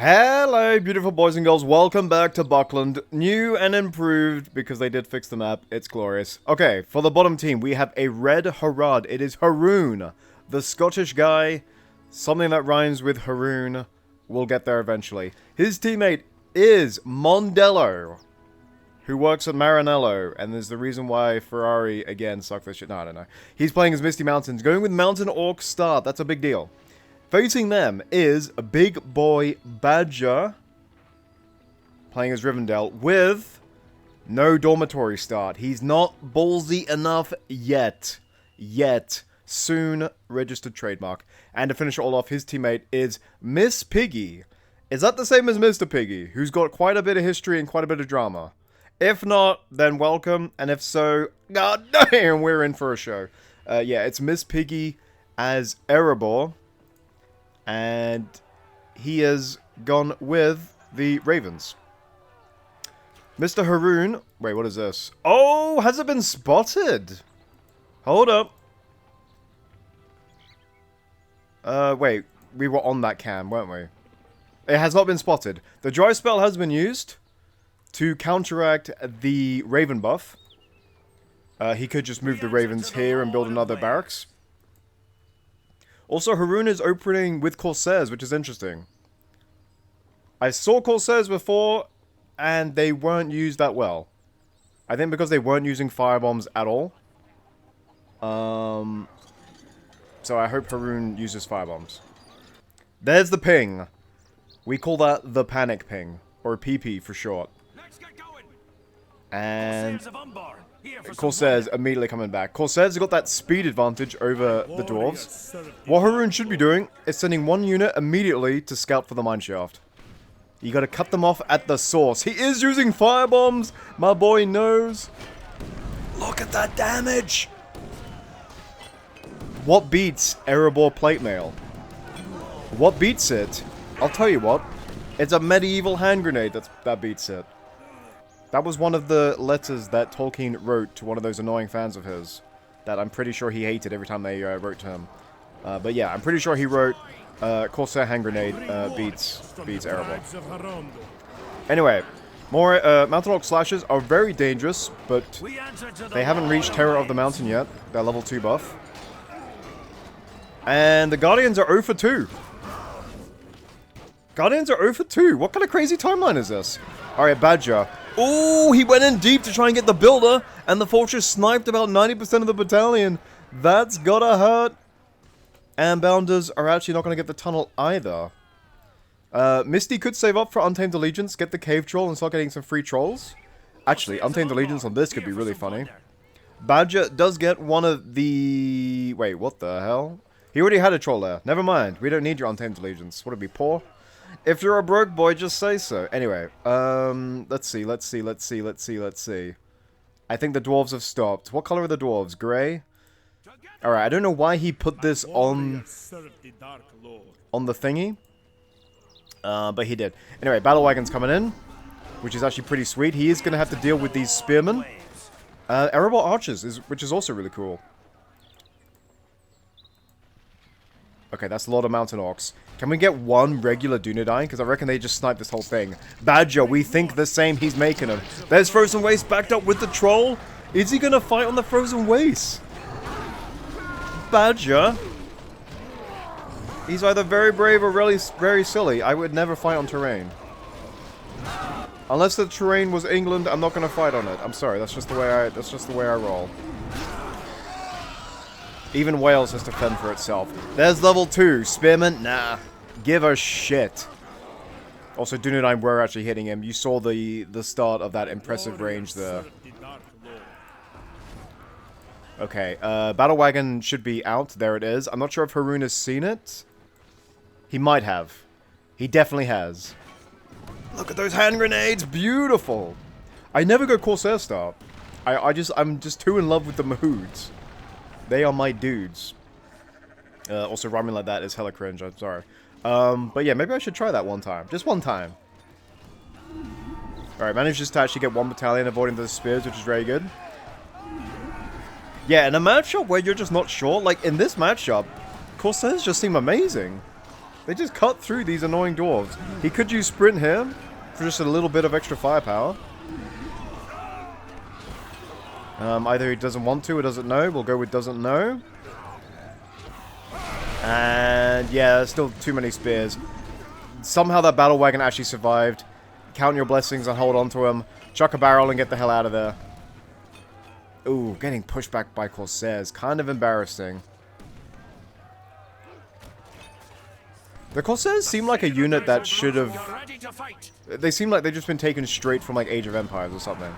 Hello, beautiful boys and girls. Welcome back to Buckland. New and improved, because they did fix the map. It's glorious. Okay, for the bottom team, we have a red Harad. It is Haroon, the Scottish guy. Something that rhymes with Haroon. We'll get there eventually. His teammate is Mondello, who works at Maranello, and is the reason why Ferrari, again, suck this shit. No, I don't know. He's playing as Misty Mountains, going with Mountain Orc start. That's a big deal. Facing them is a big boy Badger, playing as Rivendell, with no dormitory start. He's not ballsy enough yet. Soon, registered trademark. And to finish it all off, his teammate is Miss Piggy. Is that the same as Mr. Piggy, who's got quite a bit of history and quite a bit of drama? If not, then welcome, and if so, god damn, we're in for a show. Yeah, it's Miss Piggy as Erebor. And he has gone with the Ravens. Mr. Haroon. Wait, what is this? Oh, has it been spotted? Hold up. Wait. We were on that cam, weren't we? It has not been spotted. The dry spell has been used to counteract the Raven buff. He could just move the Ravens here and build another barracks. Also, Haroon is opening with Corsairs, which is interesting. I saw Corsairs before, and they weren't used that well. I think because they weren't using firebombs at all. So I hope Haroon uses firebombs. There's the ping. We call that the panic ping, or PP for short. And Corsairs immediately coming back. Corsairs have got that speed advantage over the dwarves. What Haroon should be doing is sending one unit immediately to scout for the mineshaft. You gotta cut them off at the source. He is using firebombs! My boy knows. Look at that damage! What beats Erebor plate mail? What beats it? I'll tell you what. It's a medieval hand grenade that beats it. That was one of the letters that Tolkien wrote to one of those annoying fans of his. That I'm pretty sure he hated every time they wrote to him. But yeah, I'm pretty sure he wrote Corsair hand grenade beats Erebor. Anyway, more Mountain Orc slashes are very dangerous, but they haven't reached Terror of the Mountain yet. They're level 2 buff. And the Guardians are 0 for 2. Guardians are 0 for 2. What kind of crazy timeline is this? Alright, Badger. Ooh, he went in deep to try and get the builder, and the fortress sniped about 90% of the battalion. That's gotta hurt. And Bounders are actually not gonna get the tunnel either. Misty could save up for Untamed Allegiance, get the cave troll, and start getting some free trolls. Actually, Untamed Allegiance on this could be really funny. Badger does get one of the... Wait, what the hell? He already had a troll there. Never mind, we don't need your Untamed Allegiance. Would it be poor? If you're a broke boy, just say so. Anyway, let's see. I think the dwarves have stopped. What color are the dwarves? Grey? Alright, I don't know why he put this on the thingy. But he did. Anyway, Battle Wagon's coming in, which is actually pretty sweet. He is going to have to deal with these spearmen. Erebor archers, which is also really cool. Okay, that's a lot of Mountain Orcs. Can we get one regular Dunedain? Because I reckon they just sniped this whole thing. Badger, we think the same. He's making them. There's Frozen Waste backed up with the troll. Is he going to fight on the Frozen Waste? Badger? He's either very brave or really very silly. I would never fight on terrain. Unless the terrain was England, I'm not going to fight on it. I'm sorry. That's just the way I roll. Even Wales has to fend for itself. There's level 2. Spearman? Nah. Give a shit. Also, Dunedain were actually hitting him. You saw the start of that impressive range there. Okay, Battle Wagon should be out. There it is. I'm not sure if Haroon has seen it. He might have. He definitely has. Look at those hand grenades! Beautiful! I never go Corsair start. I'm just too in love with the Mahoods. They are my dudes. Also, rhyming like that is hella cringe, I'm sorry. But yeah, maybe I should try that one time. Just one time. Alright, managed just to actually get one battalion avoiding the spears, which is very good. Yeah, in a matchup where you're just not sure, like in this matchup, Corsairs just seem amazing. They just cut through these annoying dwarves. He could use sprint here for just a little bit of extra firepower. Either he doesn't want to or doesn't know. We'll go with doesn't know. And yeah, still too many spears. Somehow that battle wagon actually survived. Count your blessings and hold on to him. Chuck a barrel and get the hell out of there. Ooh, getting pushed back by Corsairs. Kind of embarrassing. The Corsairs seem like a unit that should have... They seem like they've just been taken straight from like Age of Empires or something.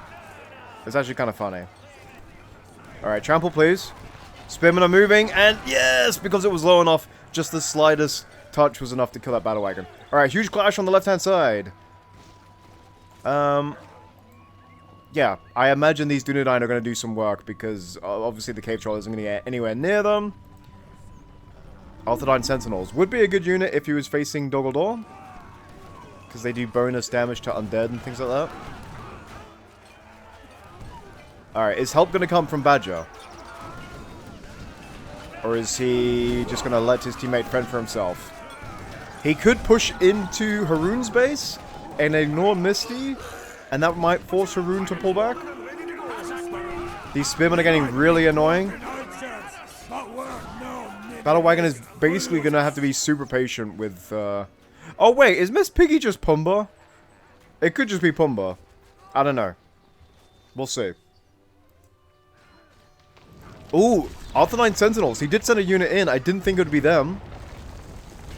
It's actually kind of funny. Alright, trample please. Spearmen are moving, and yes! Because it was low enough, just the slightest touch was enough to kill that battle wagon. Alright, huge clash on the left-hand side. Yeah, I imagine these Dunedain are going to do some work, because obviously the Cave Troll isn't going to get anywhere near them. Althadine Sentinels would be a good unit if he was facing Dogaldor, because they do bonus damage to undead and things like that. Alright, is help going to come from Badger? Or is he just going to let his teammate fend for himself? He could push into Haroon's base and ignore Misty, and that might force Haroon to pull back. These spearmen are getting really annoying. Battle Wagon is basically going to have to be super patient with... Oh wait, is Miss Piggy just Pumbaa? It could just be Pumbaa. I don't know. We'll see. Ooh, Althadine Sentinels. He did send a unit in. I didn't think it would be them.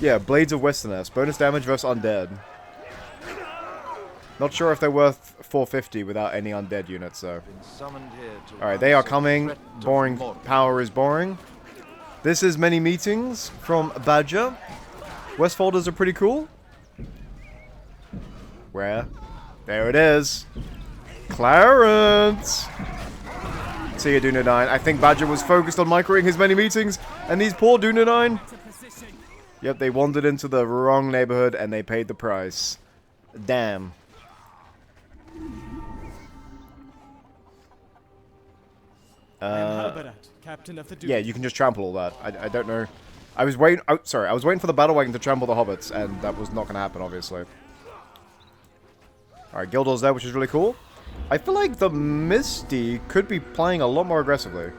Yeah, Blades of Westerness. Bonus damage versus undead. Not sure if they're worth 450 without any undead units, though. Alright, they are coming. Boring power is boring. This is many meetings from Badger. Westfolders are pretty cool. Where? There it is. Clarence! See you, Dunedain. I think Badger was focused on microing his many meetings, and these poor Dunedain... Yep, they wandered into the wrong neighborhood, and they paid the price. Damn. Yeah, you can just trample all that. I don't know. I was waiting... Oh, sorry, I was waiting for the battle wagon to trample the hobbits, and that was not going to happen, obviously. Alright, Gildor's there, which is really cool. I feel like the Misty could be playing a lot more aggressively.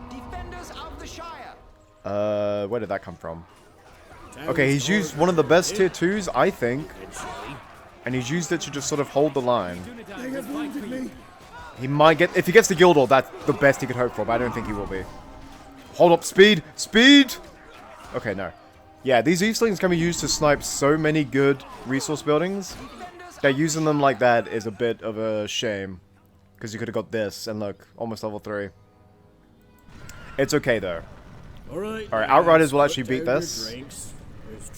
Defenders of the Shire. Where did that come from? Okay, he's used one of the best tier 2s, I think. And he's used it to just sort of hold the line. He might get... If he gets the Gildor, that's the best he could hope for, but I don't think he will be. Hold up, speed! Speed! Okay, no. Yeah, these Eastlings can be used to snipe so many good resource buildings. Yeah, using them like that is a bit of a shame. Because you could have got this, and look, almost level 3. It's okay, though. Alright, Outriders will actually beat this.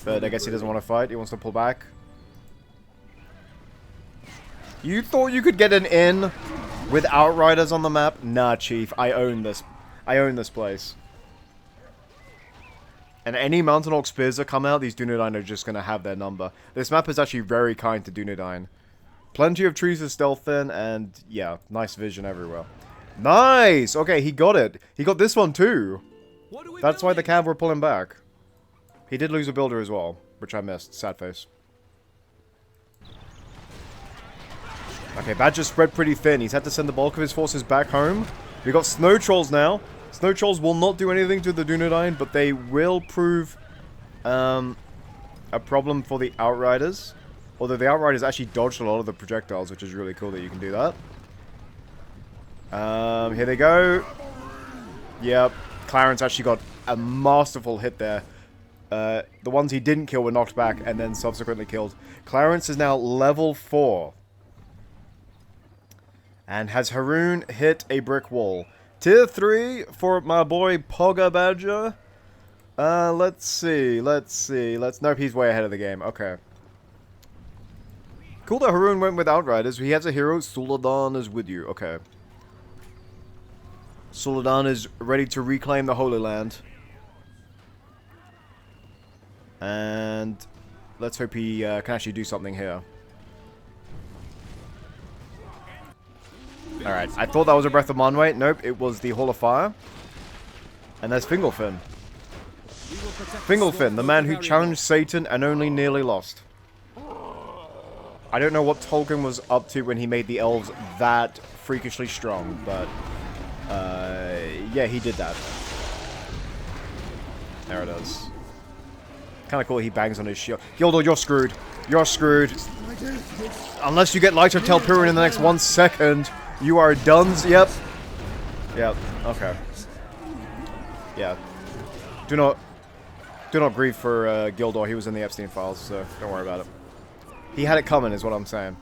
But I guess he doesn't want to fight, he wants to pull back. You thought you could get an in with Outriders on the map? Nah, Chief, I own this. I own this place. And any Mountain Orc Spears that come out, these Dunedain are just going to have their number. This map is actually very kind to Dunedain. Plenty of trees to stealth in, and yeah, nice vision everywhere. Nice! Okay, he got it. He got this one too. That's why the Cav were pulling back. He did lose a builder as well, which I missed. Sad face. Okay, Badger's spread pretty thin. He's had to send the bulk of his forces back home. We got Snow Trolls now. Snow Trolls will not do anything to the Dunedain, but they will prove a problem for the Outriders. Although the Outriders actually dodged a lot of the projectiles, which is really cool that you can do that. Here they go. Yep, Clarence actually got a masterful hit there. The ones he didn't kill were knocked back and then subsequently killed. Clarence is now level 4. And has Haroon hit a brick wall? Tier 3 for my boy Pogga Badger. Let's see. Nope, he's way ahead of the game. Okay. Cool that Haroon went with Outriders. He has a hero. Suladan is with you. Okay. Suladan is ready to reclaim the Holy Land. And let's hope he can actually do something here. Alright, I thought that was a Breath of Manwë. Nope, it was the Hall of Fire. And there's Fingolfin. Fingolfin, the man who challenged Satan and only nearly lost. I don't know what Tolkien was up to when he made the elves that freakishly strong, but yeah, he did that. There it is. Kind of cool he bangs on his shield. Gildor, you're screwed. You're screwed. Unless you get Lighter Telperion in the next 1 second, you are done. Yep. Yep. Okay. Yeah. Do not grieve for Gildor. He was in the Epstein files, so don't worry about it. He had it coming, is what I'm saying.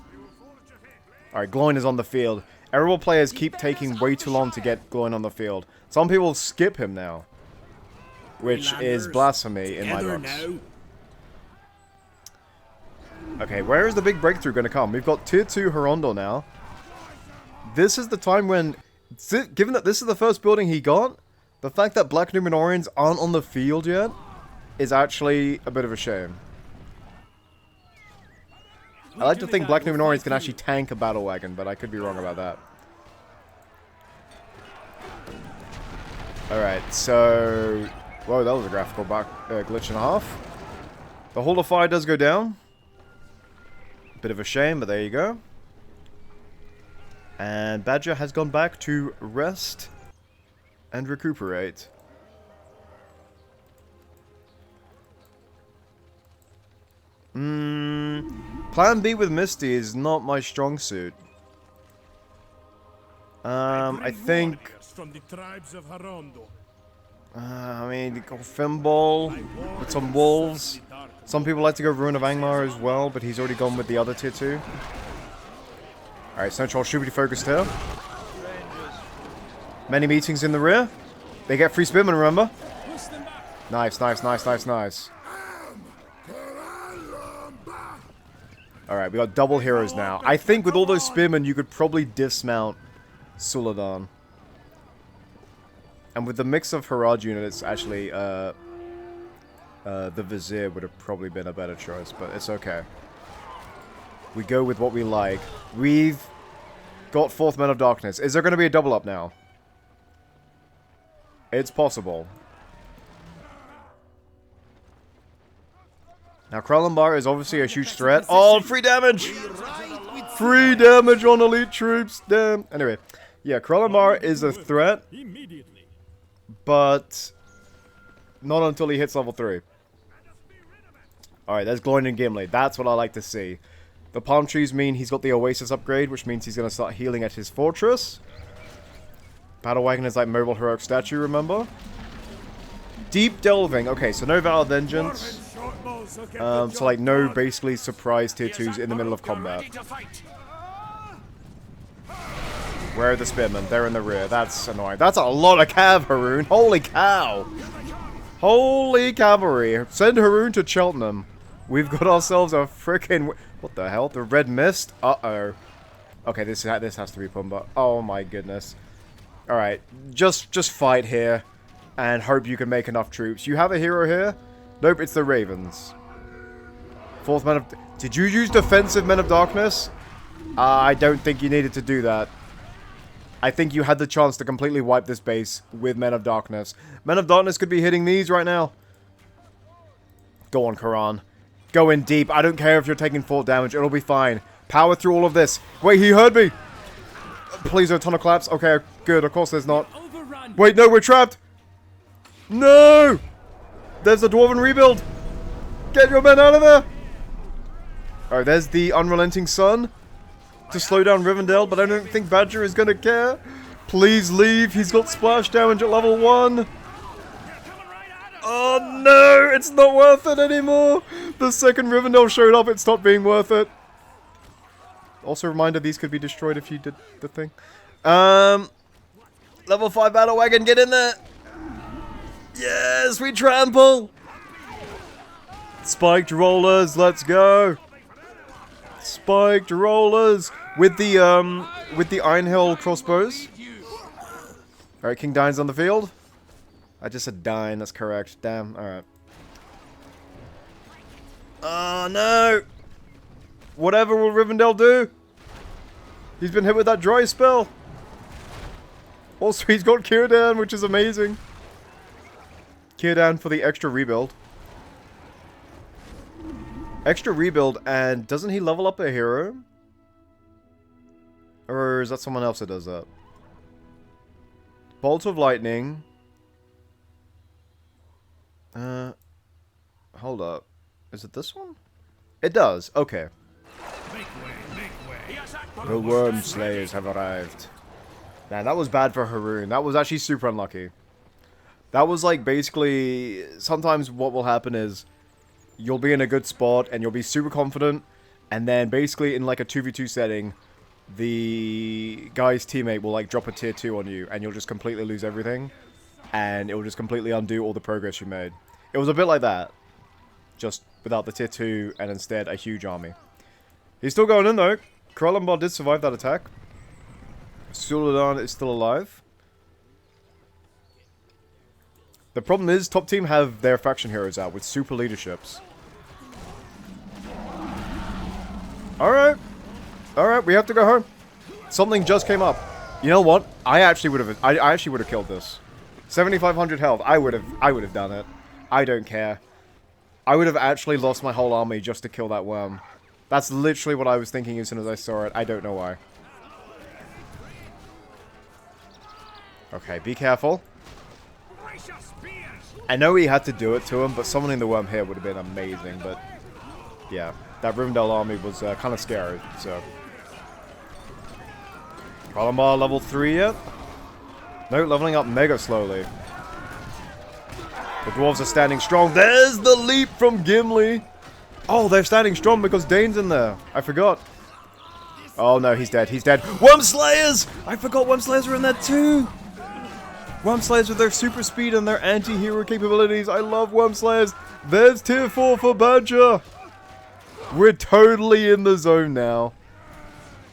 Alright, Gloin is on the field. Erebor players keep taking way too long to get Gloin on the field. Some people skip him now, which is blasphemy in my books. Okay, where is the big breakthrough going to come? We've got tier 2 Hirondor now. This is the time when, given that this is the first building he got, the fact that Black Numenorians aren't on the field yet is actually a bit of a shame. I like to think Black Numenorians can actually tank a battle wagon, but I could be wrong about that. Alright, so... Whoa, that was a graphical glitch and a half. The Hall of Fire does go down. Bit of a shame, but there you go. And Badger has gone back to rest and recuperate. Plan B with Misty is not my strong suit. I think... I mean, you got Fimbul with some wolves. Some people like to go Ruin of Angmar as well, but he's already gone with the other tier 2. Alright, Central should be focused here. Many meetings in the rear. They get free spearmen, remember? Nice, nice, nice, nice, nice. Alright, we got double heroes now. I think with all those spearmen, you could probably dismount Suladan. And with the mix of Harad units, actually, the Vizier would have probably been a better choice, but it's okay. We go with what we like. We've got 4th Men of Darkness. Is there going to be a double up now? It's possible. Now, Krallenbar is obviously a huge threat. Oh, free damage! Free damage on elite troops! Damn. Anyway, yeah, Krallenbar is a threat, but not until he hits level 3. Alright, there's Gloin and Gimli. That's what I like to see. The palm trees mean he's got the Oasis upgrade, which means he's going to start healing at his fortress. Battle Wagon is like mobile heroic statue, remember? Deep Delving. Okay, so no Valor Vengeance. So like no basically surprise tier 2s in the middle of combat. Where are the spearmen? They're in the rear. That's annoying. That's a lot of cav, Haroon. Holy cow. Holy cavalry. Send Haroon to Cheltenham. We've got ourselves a frickin'... What the hell? The Red Mist? Uh-oh. Okay, this has to be Pumbaa. Oh my goodness. Alright, just fight here. And hope you can make enough troops. You have a hero here? Nope, it's the Ravens. 4th Men of... Did you use defensive Men of Darkness? I don't think you needed to do that. I think you had the chance to completely wipe this base with Men of Darkness. Men of Darkness could be hitting these right now. Go on, Karan. Go in deep. I don't care if you're taking 4 damage. It'll be fine. Power through all of this. Wait, he heard me. Please, a ton of claps. Okay, good. Of course there's not. Wait, no, we're trapped. No! There's a Dwarven rebuild. Get your men out of there. Alright, there's the Unrelenting Sun to slow down Rivendell, but I don't think Badger is going to care. Please leave. He's got splash damage at level 1. Oh no, it's not worth it anymore. The second Rivendell showed up, it stopped being worth it. Also, a reminder, these could be destroyed if you did the thing. Level 5 Battle Wagon, get in there. Yes, we trample. Spiked rollers, let's go. Spiked rollers with the Iron Hill crossbows. All right, King Dine's on the field. I just said Dine, that's correct. Damn, alright. Oh no! Whatever will Rivendell do? He's been hit with that dry spell. Also, he's got Curadan, which is amazing. Kirdan for the extra rebuild. Extra rebuild, and doesn't he level up a hero? Or is that someone else that does that? Bolt of Lightning. Hold up. Is it this one? It does. Okay. The Worm Slayers have arrived. Man, that was bad for Haroon. That was actually super unlucky. That was like basically... Sometimes what will happen is... You'll be in a good spot and you'll be super confident. And then basically in like a 2v2 setting... The guy's teammate will like drop a tier 2 on you. And you'll just completely lose everything. And it will just completely undo all the progress you made. It was a bit like that. Just without the tier 2 and instead a huge army. He's still going in though. Krallenbar did survive that attack. Suladan is still alive. The problem is, top team have their faction heroes out with super leaderships. Alright. Alright, we have to go home. Something just came up. You know what? I actually would have killed this. 7,500 health. I would have done it. I don't care. I would have actually lost my whole army just to kill that worm. That's literally what I was thinking as soon as I saw it. I don't know why. Okay, be careful. I know he had to do it to him, but summoning the worm here would have been amazing, but... Yeah, that Rivendell army was kind of scary, so... Krallenbar level 3 yet? No, leveling up mega slowly. The dwarves are standing strong. There's the leap from Gimli! Oh, they're standing strong because Dane's in there. I forgot. Oh no, he's dead. He's dead. Worm Slayers! I forgot Worm Slayers were in there too! Worm Slayers with their super speed and their anti-hero capabilities. I love Worm Slayers. There's tier 4 for Badger. We're totally in the zone now.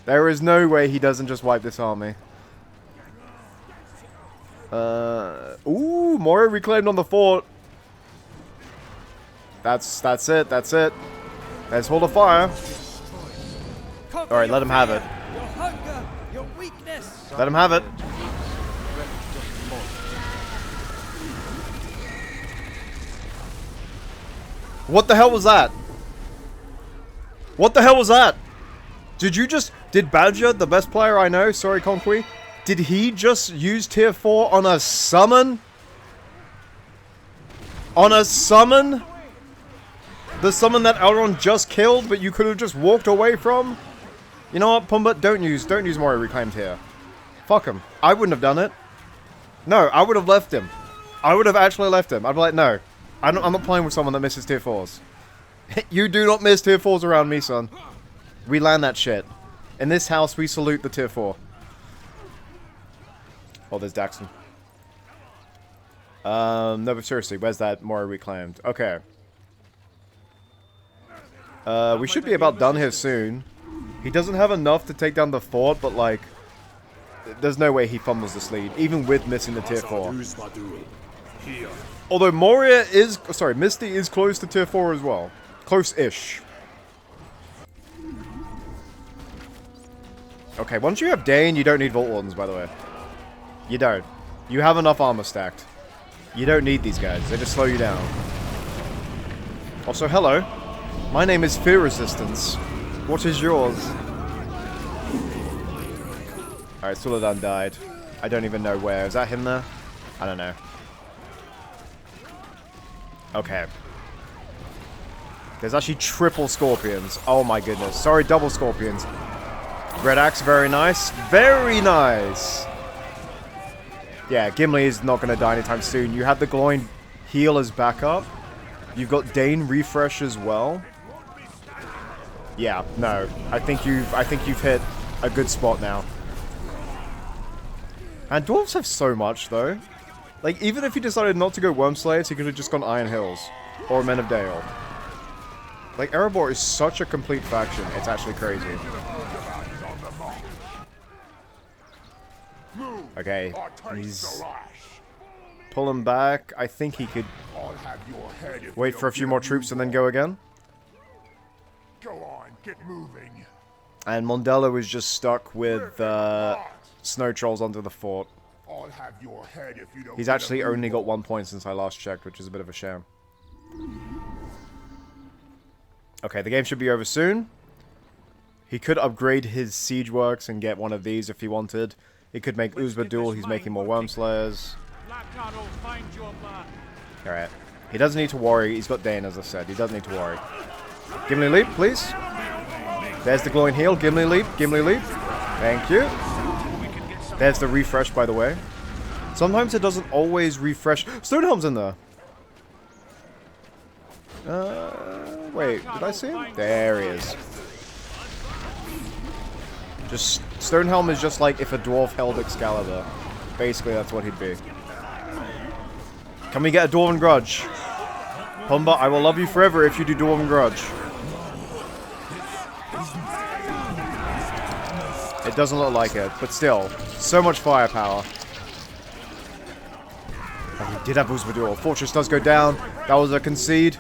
There is no way he doesn't just wipe this army. Ooh, Moria reclaimed on the fort. That's it. That's it. Let's hold a fire. Alright, let him have it. Let him have it. What the hell was that? What the hell was that? Did Badger, the best player I know, sorry Conqui, did he just use tier 4 on a summon? On a summon? The summon that Elrond just killed, but you could have just walked away from? You know what, Pumbaa, don't use Moria Reclaimed here. Fuck him. I wouldn't have done it. No, I would have left him. I would have actually left him. I'd be like, no. I'm not playing with someone that misses tier 4s. You do not miss tier 4s around me, son. We land that shit. In this house, we salute the tier 4. Oh, there's Daxon. No, but seriously, where's that Moria Reclaimed? Okay. We should be about done here soon. He doesn't have enough to take down the fort, but like... There's no way he fumbles this lead, even with missing the tier 4. Although Moria is... Sorry, Misty is close to tier 4 as well. Close-ish. Okay, once you have Dane, you don't need Vault Wardens, by the way. You don't. You have enough armor stacked. You don't need these guys. They just slow you down. Also, hello. My name is Fear Resistance. What is yours? Alright, Suladan died. I don't even know where. Is that him there? I don't know. Okay. There's actually triple scorpions. Oh my goodness. Sorry, double scorpions. Red Axe, very nice. Very nice! Yeah, Gimli is not going to die anytime soon. You have the glowing heal as backup. You've got Dane refresh as well. Yeah, no. I think you've hit a good spot now. And dwarves have so much though. Like, even if he decided not to go Worm Slayers, he could have just gone Iron Hills. Or Men of Dale. Like, Erebor is such a complete faction, it's actually crazy. Okay, he's... Pull him back. I think he could wait for a few more troops and then go again. Go on, get moving. And Mondella was just stuck with snow trolls under the fort. I'll have your head if you don't. He's actually only got 1 point since I last checked, which is a bit of a shame. Okay, the game should be over soon. He could upgrade his siege works and get one of these if he wanted. He could make RuudDevil, he's making more Worm Slayers. Alright. He doesn't need to worry, he's got Dane as I said, he doesn't need to worry. Gimli Leap, please. There's the glowing heal, Gimli Leap, Gimli Leap. Thank you. There's the refresh, by the way. Sometimes it doesn't always refresh. Stonehelm's in there. Wait, did I see him? There he is. Just, Stonehelm is just like if a dwarf held Excalibur. Basically, that's what he'd be. Can we get a Dwarven Grudge? Humba, I will love you forever if you do Dwarven Grudge. It doesn't look like it, but still, so much firepower. Oh, he did have RuudDevil. Fortress does go down. That was a concede.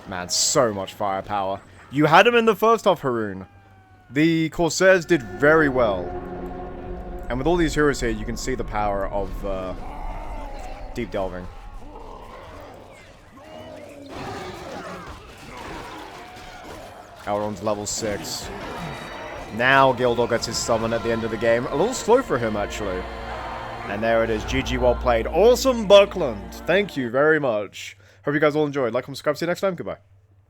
Man, so much firepower. You had him in the first half, Haroon. The Corsairs did very well. And with all these heroes here, you can see the power of deep delving. Elrond's level 6. Now Gildor gets his summon at the end of the game. A little slow for him, actually. And there it is. GG, well played. Awesome, Buckland. Thank you very much. Hope you guys all enjoyed. Like, comment, subscribe. See you next time. Goodbye.